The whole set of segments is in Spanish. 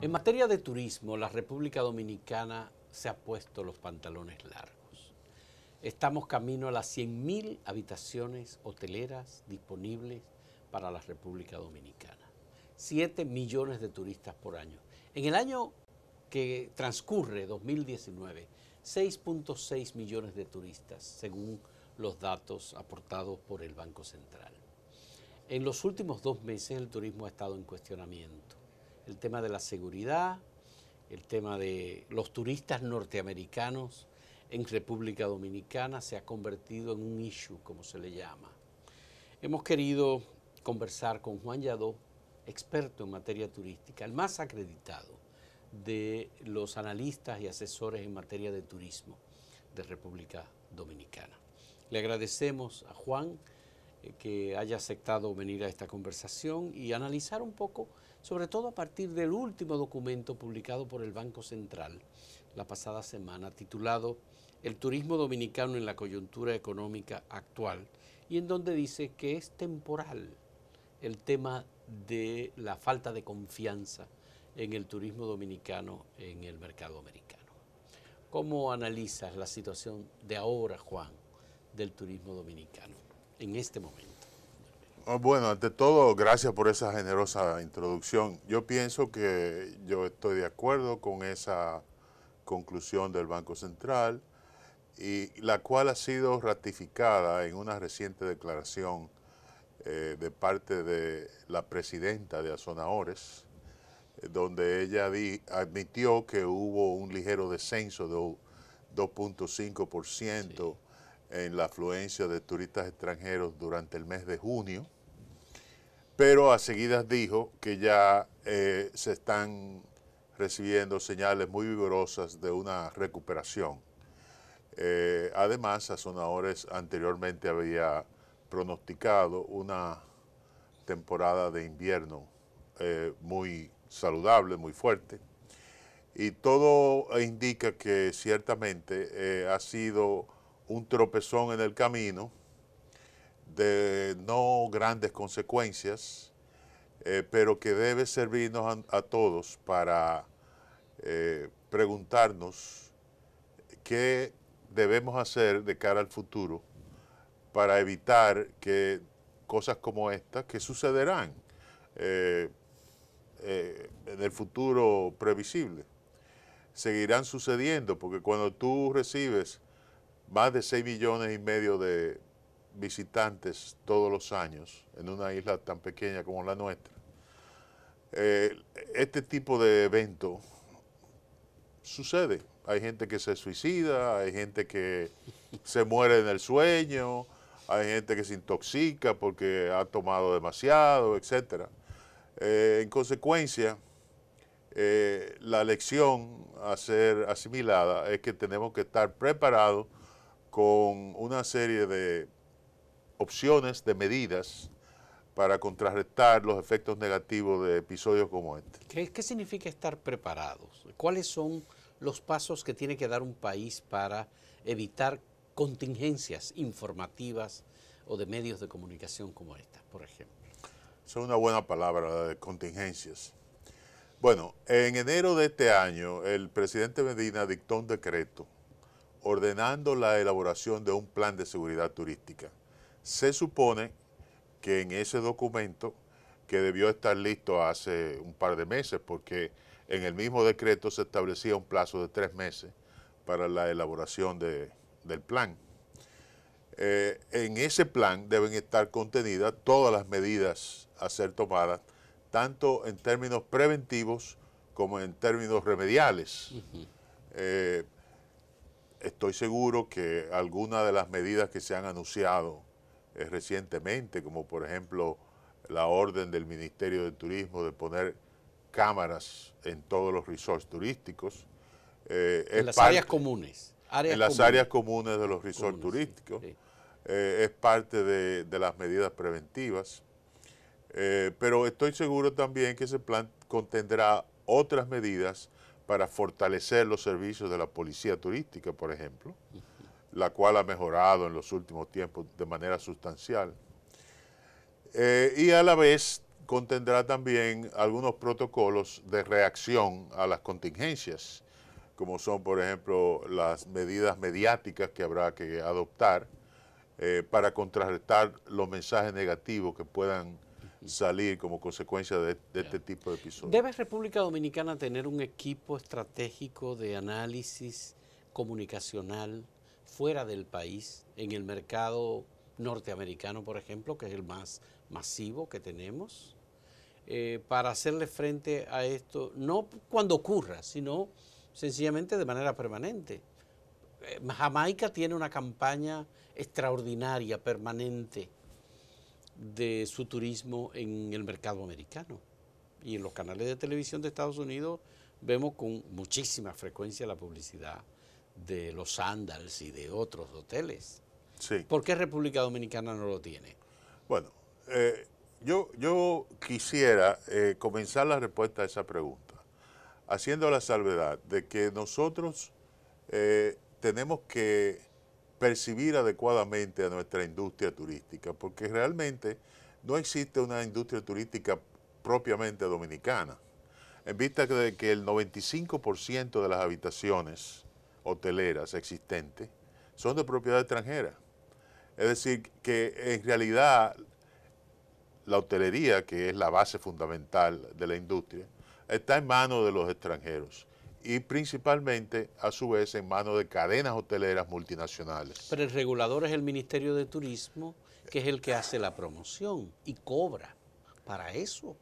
En materia de turismo, la República Dominicana se ha puesto los pantalones largos. Estamos camino a las 100.000 habitaciones hoteleras disponibles para la República Dominicana. 7 millones de turistas por año. En el año que transcurre, 2019, 6.6 millones de turistas, según los datos aportados por el Banco Central. En los últimos 2 meses el turismo ha estado en cuestionamiento. El tema de la seguridad, el tema de los turistas norteamericanos en República Dominicana se ha convertido en un issue, como se le llama. Hemos querido conversar con Juan Yadó, experto en materia turística, el más acreditado de los analistas y asesores en materia de turismo de República Dominicana. Le agradecemos a Juan que haya aceptado venir a esta conversación y analizar un poco, sobre todo a partir del último documento publicado por el Banco Central la pasada semana, titulado El turismo dominicano en la coyuntura económica actual, y en donde dice que es temporal el tema de la falta de confianza en el turismo dominicano en el mercado americano. ¿Cómo analizas la situación de ahora, Juan, del turismo dominicano en este momento? Bueno, ante todo, gracias por esa generosa introducción. Yo pienso que yo estoy de acuerdo con esa conclusión del Banco Central, y la cual ha sido ratificada en una reciente declaración de parte de la presidenta de Azonadores, donde ella admitió que hubo un ligero descenso de 2.5% en la afluencia de turistas extranjeros durante el mes de junio, pero a seguidas dijo que ya se están recibiendo señales muy vigorosas de una recuperación. Además, Azonadores anteriormente había pronosticado una temporada de invierno muy saludable, muy fuerte, y todo indica que ciertamente ha sido un tropezón en el camino de no grandes consecuencias, pero que debe servirnos a todos para preguntarnos qué debemos hacer de cara al futuro para evitar que cosas como esta, que sucederán en el futuro previsible, seguirán sucediendo, porque cuando tú recibes más de 6,5 millones de visitantes todos los años en una isla tan pequeña como la nuestra, este tipo de evento sucede. Hay gente que se suicida, hay gente que se muere en el sueño, hay gente que se intoxica porque ha tomado demasiado, etc. En consecuencia, la lección a ser asimilada es que tenemos que estar preparados con una serie de opciones, de medidas para contrarrestar los efectos negativos de episodios como este. ¿Qué significa estar preparados? ¿Cuáles son los pasos que tiene que dar un país para evitar contingencias informativas o de medios de comunicación como esta, por ejemplo? Esa es una buena palabra, la de contingencias. Bueno, en enero de este año, el presidente Medina dictó un decreto ordenando la elaboración de un plan de seguridad turística. Se supone que en ese documento, que debió estar listo hace un par de meses, porque en el mismo decreto se establecía un plazo de 3 meses para la elaboración del plan. En ese plan deben estar contenidas todas las medidas a ser tomadas, tanto en términos preventivos como en términos remediales. Estoy seguro que algunas de las medidas que se han anunciado recientemente, como por ejemplo la orden del Ministerio de Turismo de poner cámaras en todos los resorts turísticos. En las áreas comunes. Áreas comunes de los resorts turísticos. Sí. Es parte de las medidas preventivas. Pero estoy seguro también que ese plan contendrá otras medidas para fortalecer los servicios de la policía turística, por ejemplo, la cual ha mejorado en los últimos tiempos de manera sustancial. Y a la vez contendrá también algunos protocolos de reacción a las contingencias, como son, por ejemplo, las medidas mediáticas que habrá que adoptar para contrarrestar los mensajes negativos que puedan salir como consecuencia de este tipo de episodios. ¿Debe República Dominicana tener un equipo estratégico de análisis comunicacional fuera del país, en el mercado norteamericano, por ejemplo, que es el más masivo que tenemos, para hacerle frente a esto, no cuando ocurra, sino sencillamente de manera permanente? Jamaica tiene una campaña extraordinaria, permanente, de su turismo en el mercado americano. Y en los canales de televisión de Estados Unidos vemos con muchísima frecuencia la publicidad de los Sandals y de otros hoteles. Sí. ¿Por qué República Dominicana no lo tiene? Bueno, yo quisiera comenzar la respuesta a esa pregunta haciendo la salvedad de que nosotros tenemos que percibir adecuadamente a nuestra industria turística, porque realmente no existe una industria turística propiamente dominicana, en vista de que el 95% de las habitaciones hoteleras existentes son de propiedad extranjera. Es decir, que en realidad la hotelería, que es la base fundamental de la industria, está en manos de los extranjeros y principalmente, a su vez, en manos de cadenas hoteleras multinacionales. Pero el regulador es el Ministerio de Turismo, que es el que hace la promoción y cobra para eso.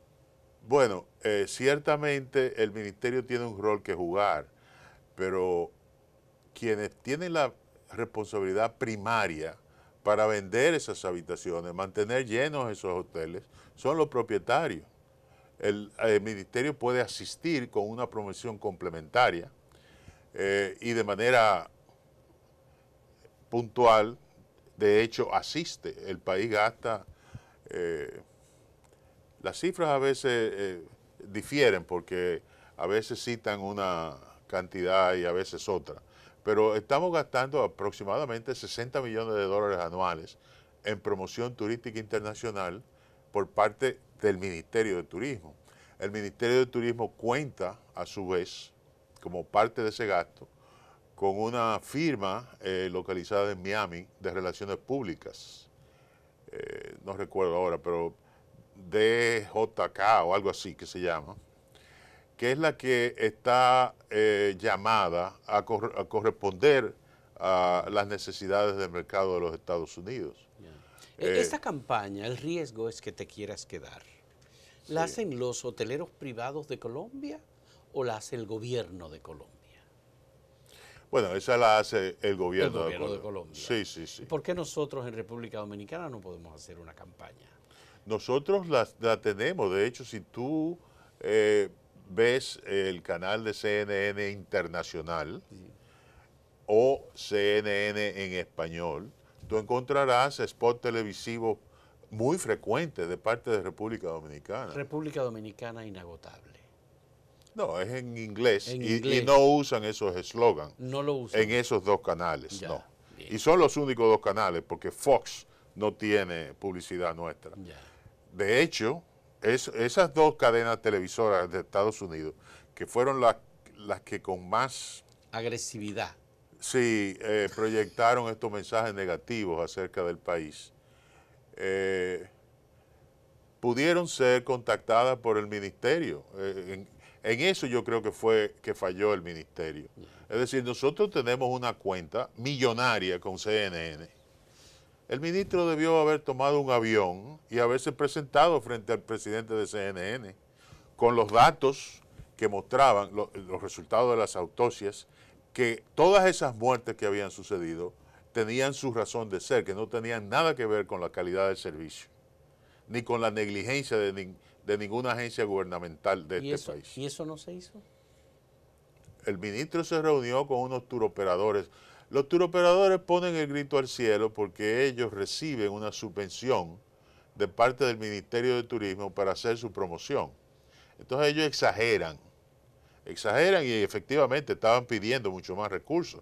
Bueno, ciertamente el ministerio tiene un rol que jugar, pero quienes tienen la responsabilidad primaria para vender esas habitaciones, mantener llenos esos hoteles, son los propietarios. El ministerio puede asistir con una promoción complementaria y de manera puntual, de hecho, asiste. El país gasta, las cifras a veces difieren porque a veces citan una cantidad y a veces otra, pero estamos gastando aproximadamente 60 millones de dólares anuales en promoción turística internacional por parte del Ministerio de Turismo. El Ministerio de Turismo cuenta, a su vez, como parte de ese gasto, con una firma localizada en Miami de relaciones públicas. No recuerdo ahora, pero DJK o algo así que se llama, que es la que está llamada a corresponder a las necesidades del mercado de los Estados Unidos. Esta campaña, el riesgo es que te quieras quedar. ¿La Sí. hacen los hoteleros privados de Colombia o la hace el gobierno de Colombia? Bueno, esa la hace el gobierno, de Colombia. Sí, sí, sí. ¿Por qué nosotros en República Dominicana no podemos hacer una campaña? Nosotros la tenemos. De hecho, si tú ves el canal de CNN Internacional o CNN en español, tú encontrarás spot televisivos muy frecuentes de parte de República Dominicana. República Dominicana inagotable. No, es en inglés, En y inglés. no usan esos eslogans No lo usan. en esos dos canales, Ya, no. bien. Y son los únicos dos canales porque Fox no tiene publicidad nuestra. Ya. De hecho, esas dos cadenas televisoras de Estados Unidos, que fueron las que con más Agresividad. sí, proyectaron estos mensajes negativos acerca del país, pudieron ser contactadas por el ministerio. En eso yo creo que fue que falló el ministerio. Es decir, nosotros tenemos una cuenta millonaria con CNN. El ministro debió haber tomado un avión y haberse presentado frente al presidente de CNN con los datos que mostraban los resultados de las autopsias, que todas esas muertes que habían sucedido tenían su razón de ser, que no tenían nada que ver con la calidad del servicio, ni con la negligencia de ninguna agencia gubernamental de este país. ¿Y eso no se hizo? El ministro se reunió con unos turoperadores. Los turoperadores ponen el grito al cielo porque ellos reciben una subvención de parte del Ministerio de Turismo para hacer su promoción. Entonces ellos exageran y efectivamente estaban pidiendo mucho más recursos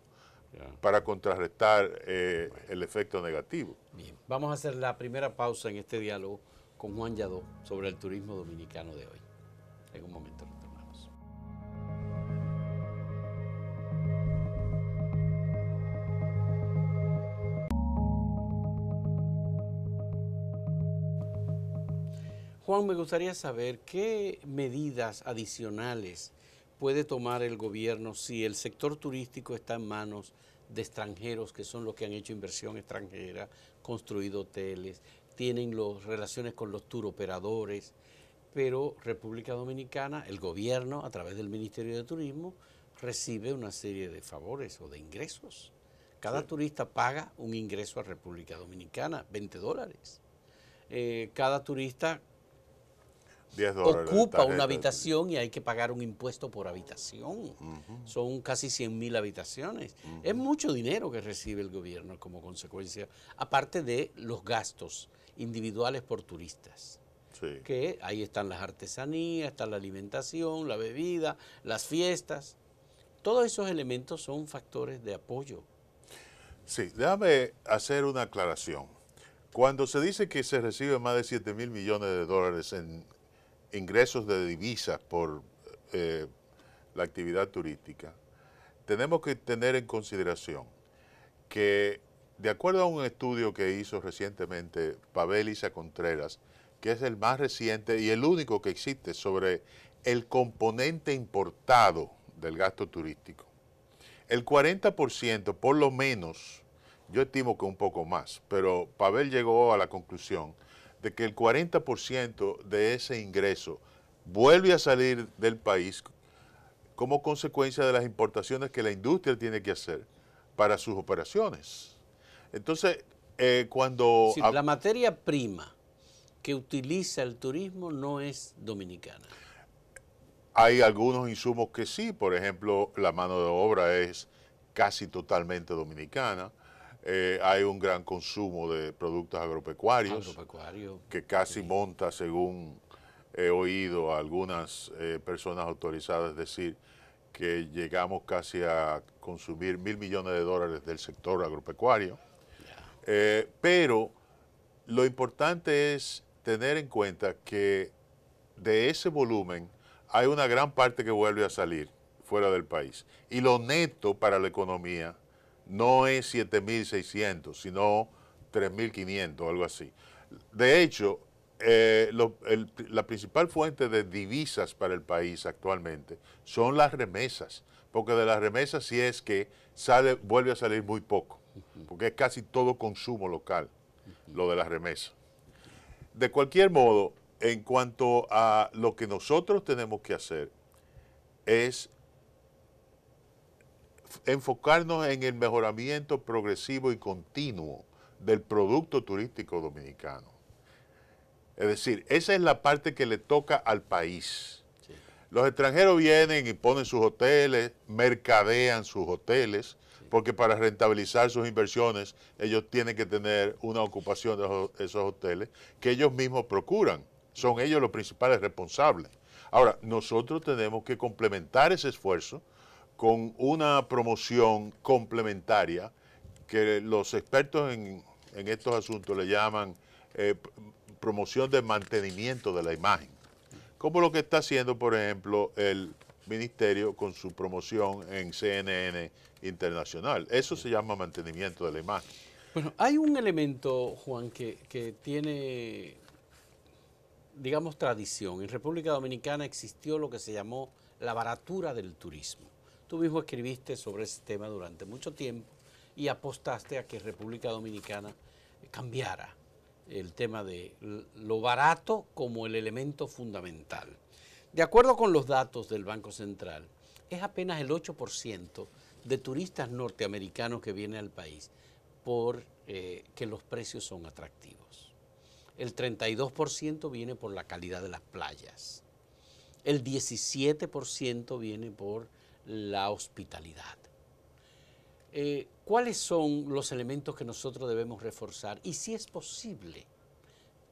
para contrarrestar el efecto negativo. Bien, vamos a hacer la primera pausa en este diálogo con Juan Yadó sobre el turismo dominicano de hoy. En un momento retornamos. Juan, me gustaría saber qué medidas adicionales puede tomar el gobierno si el sector turístico está en manos de extranjeros que son los que han hecho inversión extranjera, construido hoteles, tienen relaciones con los tour operadores, pero República Dominicana, el gobierno a través del Ministerio de Turismo, recibe una serie de favores o de ingresos. Cada turista paga un ingreso a República Dominicana, $20. Cada turista $10 ocupa una habitación y hay que pagar un impuesto por habitación. Son casi 100.000 habitaciones. Es mucho dinero que recibe el gobierno como consecuencia, aparte de los gastos individuales por turistas. Sí. Que ahí están las artesanías, está la alimentación, la bebida, las fiestas. Todos esos elementos son factores de apoyo. Sí, déjame hacer una aclaración. Cuando se dice que se recibe más de 7.000 millones de dólares en ingresos de divisas por la actividad turística, tenemos que tener en consideración que, de acuerdo a un estudio que hizo recientemente Pavel Isa Contreras, que es el más reciente y el único que existe sobre el componente importado del gasto turístico, el 40%, por lo menos, yo estimo que un poco más, pero Pavel llegó a la conclusión de que el 40% de ese ingreso vuelve a salir del país como consecuencia de las importaciones que la industria tiene que hacer para sus operaciones. Entonces, cuando... Sí, la materia prima que utiliza el turismo no es dominicana. Hay algunos insumos que sí, por ejemplo, la mano de obra es casi totalmente dominicana. Hay un gran consumo de productos agropecuarios, que casi monta, según he oído a algunas personas autorizadas decir, que llegamos casi a consumir $1.000 millones del sector agropecuario. Pero lo importante es tener en cuenta que de ese volumen hay una gran parte que vuelve a salir fuera del país. Y lo neto para la economía no es 7.600, sino 3.500, algo así. De hecho, la principal fuente de divisas para el país actualmente son las remesas, porque de las remesas sí es que vuelve a salir muy poco, porque es casi todo consumo local, lo de las remesas. De cualquier modo, en cuanto a lo que nosotros tenemos que hacer, es enfocarnos en el mejoramiento progresivo y continuo del producto turístico dominicano. Es decir, esa es la parte que le toca al país. Sí. Los extranjeros vienen y ponen sus hoteles, mercadean sus hoteles, sí, porque para rentabilizar sus inversiones ellos tienen que tener una ocupación de esos hoteles que ellos mismos procuran. Son ellos los principales responsables. Ahora, nosotros tenemos que complementar ese esfuerzo con una promoción complementaria que los expertos en estos asuntos le llaman promoción de mantenimiento de la imagen, como lo que está haciendo, por ejemplo, el ministerio con su promoción en CNN Internacional. Eso se llama mantenimiento de la imagen. Bueno, hay un elemento, Juan, que tiene, digamos, tradición. En República Dominicana existió lo que se llamó la baratura del turismo. Tú mismo escribiste sobre ese tema durante mucho tiempo y apostaste a que República Dominicana cambiara el tema de lo barato como el elemento fundamental. De acuerdo con los datos del Banco Central, es apenas el 8% de turistas norteamericanos que vienen al país por que los precios son atractivos. El 32% viene por la calidad de las playas. El 17% viene por la hospitalidad. ¿Cuáles son los elementos que nosotros debemos reforzar? Y si es posible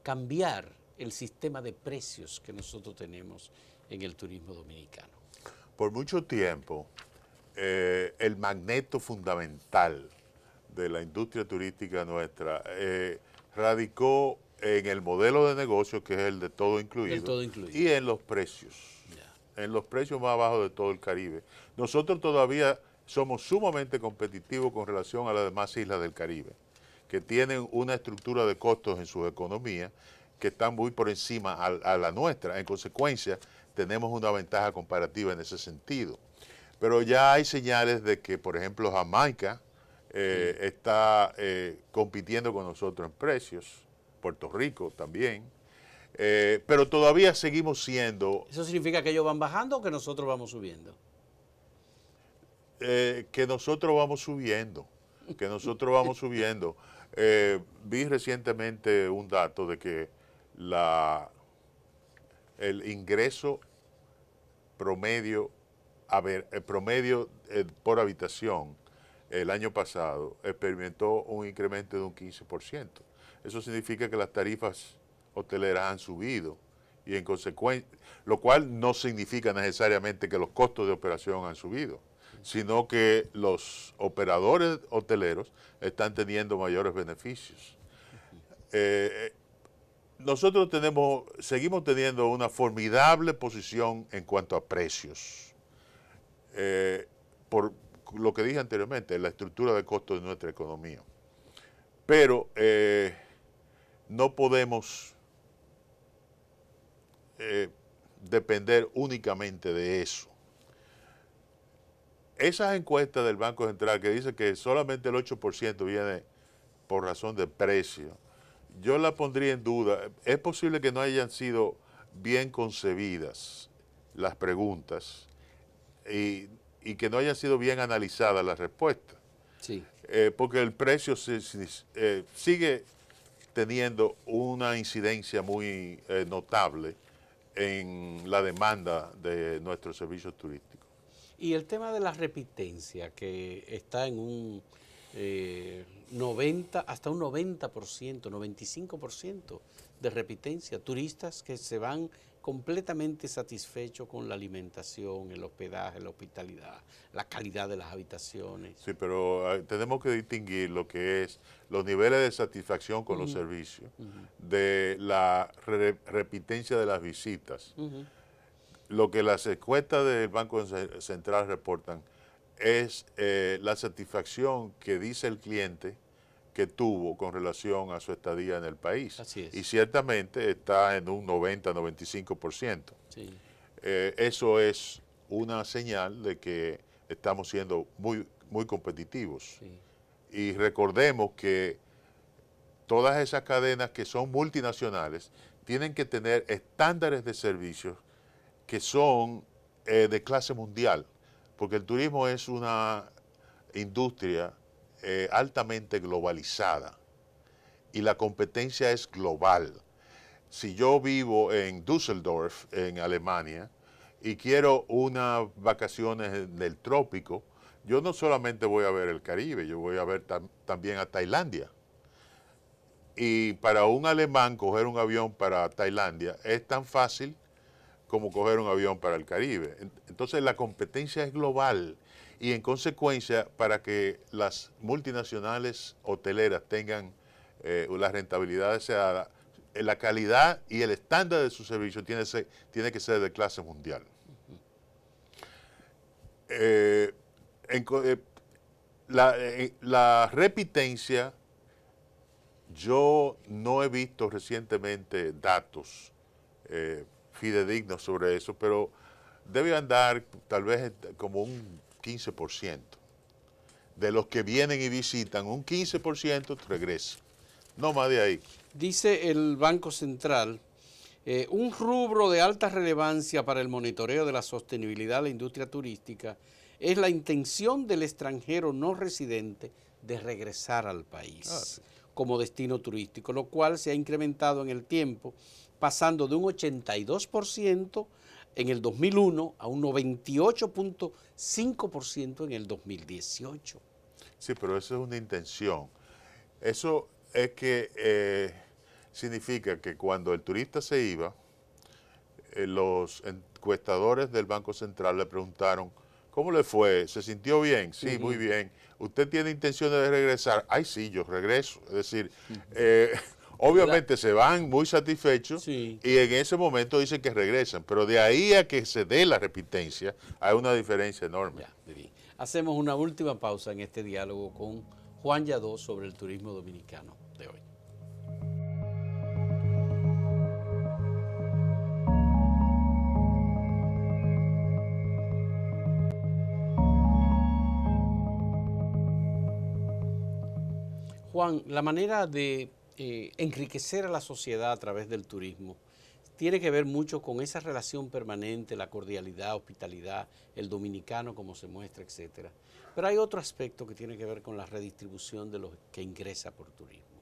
cambiar el sistema de precios que nosotros tenemos en el turismo dominicano. Por mucho tiempo, el magneto fundamental de la industria turística nuestra radicó en el modelo de negocio, que es el de todo incluido, y en los precios. En los precios más bajos de todo el Caribe. Nosotros todavía somos sumamente competitivos con relación a las demás islas del Caribe, que tienen una estructura de costos en sus economías que están muy por encima a la nuestra. En consecuencia, tenemos una ventaja comparativa en ese sentido. Pero ya hay señales de que, por ejemplo, Jamaica está compitiendo con nosotros en precios, Puerto Rico también. Pero todavía seguimos siendo... ¿Eso significa que ellos van bajando o que nosotros vamos subiendo? Que nosotros vamos subiendo, que nosotros vamos subiendo. Vi recientemente un dato de que el ingreso promedio, por habitación el año pasado experimentó un incremento de un 15%. Eso significa que las tarifas hoteleras han subido y en consecuencia, lo cual no significa necesariamente que los costos de operación han subido, sino que los operadores hoteleros están teniendo mayores beneficios. Nosotros seguimos teniendo una formidable posición en cuanto a precios, por lo que dije anteriormente, la estructura de costos de nuestra economía. Pero no podemos depender únicamente de eso. Esas encuestas del Banco Central que dice que solamente el 8% viene por razón de precio, yo la pondría en duda. Es posible que no hayan sido bien concebidas las preguntas y que no hayan sido bien analizadas las respuestas. Sí. Porque el precio sigue teniendo una incidencia muy notable en la demanda de nuestros servicios turísticos. Y el tema de la repitencia, que está en un 90, hasta un 90%, 95% de repitencia. Turistas que se van completamente satisfechos con la alimentación, el hospedaje, la hospitalidad, la calidad de las habitaciones. Sí, pero tenemos que distinguir lo que es los niveles de satisfacción con los servicios, de la repitencia de las visitas. Lo que las encuestas del Banco Central reportan es la satisfacción que dice el cliente que tuvo con relación a su estadía en el país. Así es. Y ciertamente está en un 90-95%. Sí. Eso es una señal de que estamos siendo muy, muy competitivos. Sí. Y recordemos que todas esas cadenas que son multinacionales tienen que tener estándares de servicios que son de clase mundial, porque el turismo es una industria altamente globalizada y la competencia es global. Si yo vivo en Düsseldorf, en Alemania, y quiero unas vacaciones del trópico, yo no solamente voy a ver el Caribe, yo voy a ver también a Tailandia. Y para un alemán coger un avión para Tailandia es tan fácil como coger un avión para el Caribe. Entonces la competencia es global y en consecuencia para que las multinacionales hoteleras tengan la rentabilidad deseada, la calidad y el estándar de su servicio tiene que ser de clase mundial. La repitencia, yo no he visto recientemente datos fidedignos sobre eso, pero debe andar tal vez como un 15%. De los que vienen y visitan, un 15% regresa. No más de ahí. Dice el Banco Central, un rubro de alta relevancia para el monitoreo de la sostenibilidad de la industria turística es la intención del extranjero no residente de regresar al país como destino turístico, lo cual se ha incrementado en el tiempo, pasando de un 82% en el 2001 a un 98.5% en el 2018. Sí, pero eso es una intención. Eso es que significa que cuando el turista se iba, los encuestadores del Banco Central le preguntaron, ¿cómo le fue? ¿Se sintió bien? Sí, muy bien. ¿Usted tiene intenciones de regresar? Ay, sí, yo regreso. Es decir, Obviamente se van muy satisfechos Sí. y en ese momento dicen que regresan, pero de ahí a que se dé la repitencia hay una diferencia enorme. Ya, muy bien. Hacemos una última pausa en este diálogo con Juan Yadó sobre el turismo dominicano de hoy. Juan, la manera de enriquecer a la sociedad a través del turismo tiene que ver mucho con esa relación permanente, la cordialidad, hospitalidad, el dominicano como se muestra, etcétera. Pero hay otro aspecto que tiene que ver con la redistribución de lo que ingresa por turismo.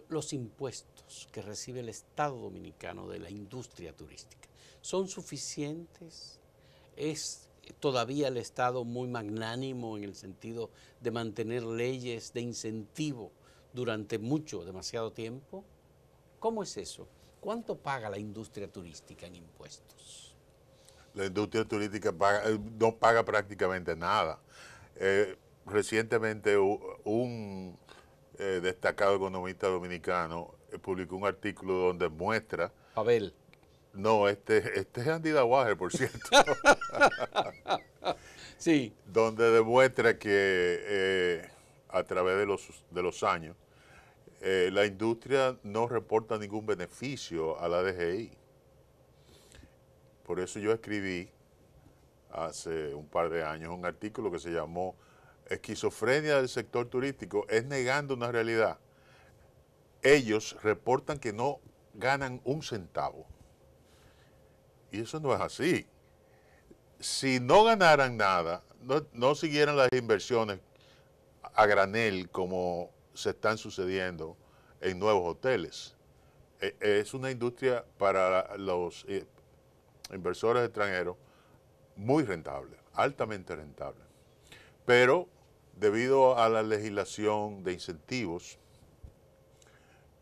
Los impuestos que recibe el Estado dominicano de la industria turística, ¿son suficientes? ¿Es todavía el Estado muy magnánimo en el sentido de mantener leyes de incentivo durante demasiado tiempo? ¿Cómo es eso? ¿Cuánto paga la industria turística en impuestos? La industria turística no paga prácticamente nada. Recientemente un destacado economista dominicano publicó un artículo donde muestra... Pavel. No, este es Andy Dawager, por cierto. Sí. Donde demuestra que a través de los años la industria no reporta ningún beneficio a la DGI. Por eso yo escribí hace un par de años un artículo que se llamó Esquizofrenia del sector turístico es negando una realidad. Ellos reportan que no ganan un centavo. Y eso no es así. Si no ganaran nada, no siguieran las inversiones a granel como se están sucediendo en nuevos hoteles. Es una industria para los inversores extranjeros muy rentable, altamente rentable. Pero debido a la legislación de incentivos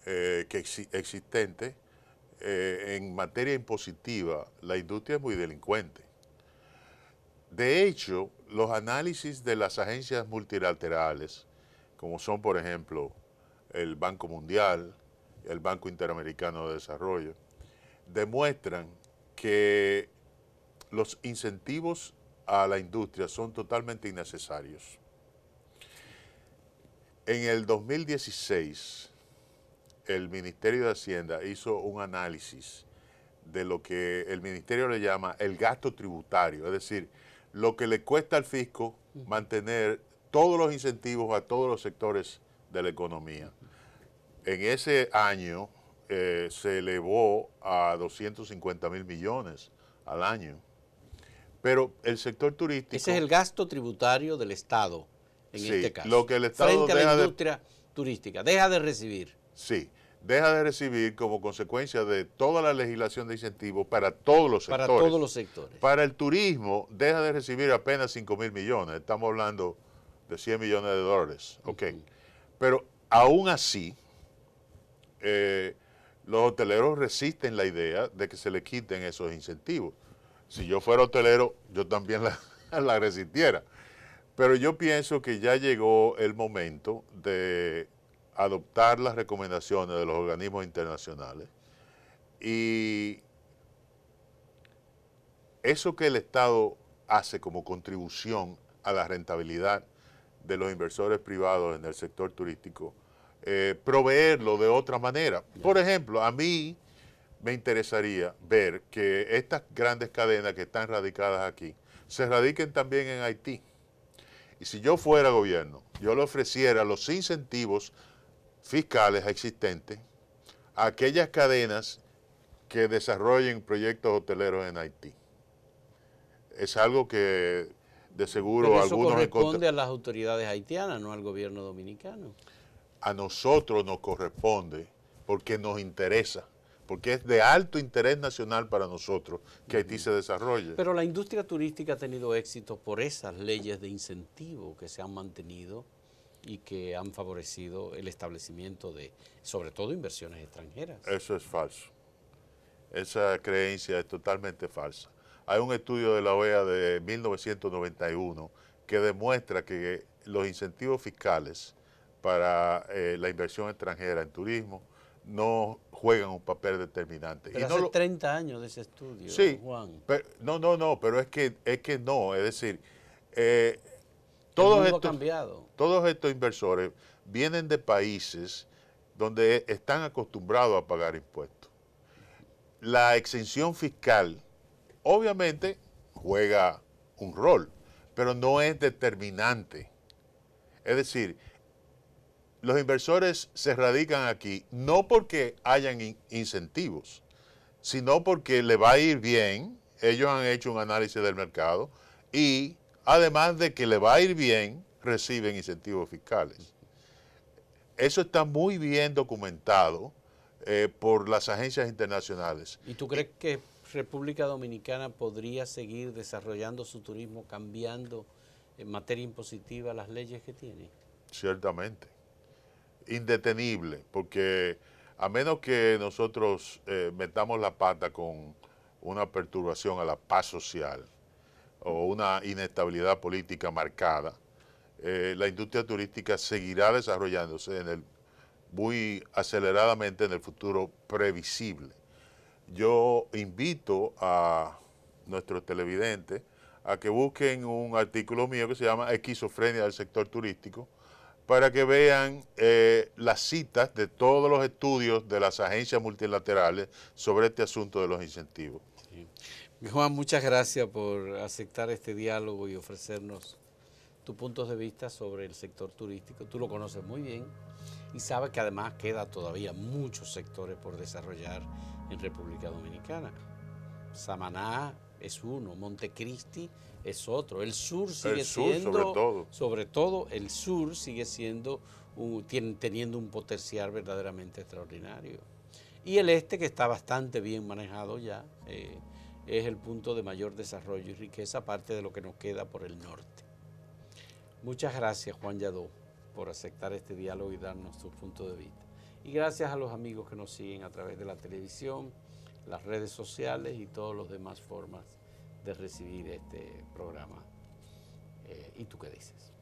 existente, en materia impositiva, la industria es muy delincuente. De hecho, los análisis de las agencias multilaterales, como son, por ejemplo, el Banco Mundial, el Banco Interamericano de Desarrollo, demuestran que los incentivos a la industria son totalmente innecesarios. En el 2016, el Ministerio de Hacienda hizo un análisis de lo que el Ministerio le llama el gasto tributario, es decir, lo que le cuesta al fisco mantener todos los incentivos a todos los sectores de la economía. En ese año se elevó a 250.000 millones al año. Pero el sector turístico... Ese es el gasto tributario del Estado, en sí, este caso. Lo que el Estado frente a deja la industria turística, deja de recibir. Sí, deja de recibir como consecuencia de toda la legislación de incentivos para todos los sectores. Para todos los sectores. Para el turismo, deja de recibir apenas 5.000 millones. Estamos hablando de 100 millones de dólares. Ok. Pero aún así, los hoteleros resisten la idea de que se le quiten esos incentivos. Si yo fuera hotelero, yo también la resistiera. Pero yo pienso que ya llegó el momento de adoptar las recomendaciones de los organismos internacionales y eso que el Estado hace como contribución a la rentabilidad de los inversores privados en el sector turístico, proveerlo de otra manera. Por ejemplo, a mí me interesaría ver que estas grandes cadenas que están radicadas aquí se radiquen también en Haití. Y si yo fuera gobierno, yo le ofreciera los incentivos fiscales existentes a aquellas cadenas que desarrollen proyectos hoteleros en Haití. Es algo que de seguro Pero eso algunos... corresponde a las autoridades haitianas, no al gobierno dominicano. A nosotros nos corresponde porque nos interesa, porque es de alto interés nacional para nosotros que Haití se desarrolle. Pero la industria turística ha tenido éxito por esas leyes de incentivo que se han mantenido y que han favorecido el establecimiento de, sobre todo, inversiones extranjeras. Eso es falso. Esa creencia es totalmente falsa. Hay un estudio de la OEA de 1991 que demuestra que los incentivos fiscales para la inversión extranjera en turismo no juegan un papel determinante. Pero Y no hace lo, 30 años de ese estudio, sí, Juan. pero, no, pero es que no, es decir, eh, El todos mundo ha estos, cambiado. todos estos inversores vienen de países donde están acostumbrados a pagar impuestos. La exención fiscal obviamente juega un rol, pero no es determinante. Es decir, los inversores se radican aquí no porque hayan incentivos, sino porque le va a ir bien. Ellos han hecho un análisis del mercado y además de que le va a ir bien, reciben incentivos fiscales. Eso está muy bien documentado por las agencias internacionales. ¿Y tú crees que República Dominicana podría seguir desarrollando su turismo cambiando en materia impositiva las leyes que tiene? Ciertamente. Indetenible, porque a menos que nosotros metamos la pata con una perturbación a la paz social o una inestabilidad política marcada, la industria turística seguirá desarrollándose muy aceleradamente en el futuro previsible. Yo invito a nuestros televidentes a que busquen un artículo mío que se llama Esquizofrenia del sector turístico, para que vean las citas de todos los estudios de las agencias multilaterales sobre este asunto de los incentivos. Sí. Juan, muchas gracias por aceptar este diálogo y ofrecernos tus puntos de vista sobre el sector turístico. Tú lo conoces muy bien y sabes que además queda todavía muchos sectores por desarrollar en República Dominicana. Samaná es uno, Montecristi es otro. El sur sigue El sur, sobre siendo, todo. sobre todo el sur sigue siendo, teniendo un potencial verdaderamente extraordinario. Y el este, que está bastante bien manejado ya, es el punto de mayor desarrollo y riqueza, aparte de lo que nos queda por el norte. Muchas gracias, Juan Yadó, por aceptar este diálogo y darnos su punto de vista. Y gracias a los amigos que nos siguen a través de la televisión, las redes sociales y todas las demás formas de recibir este programa. ¿Y tú qué dices?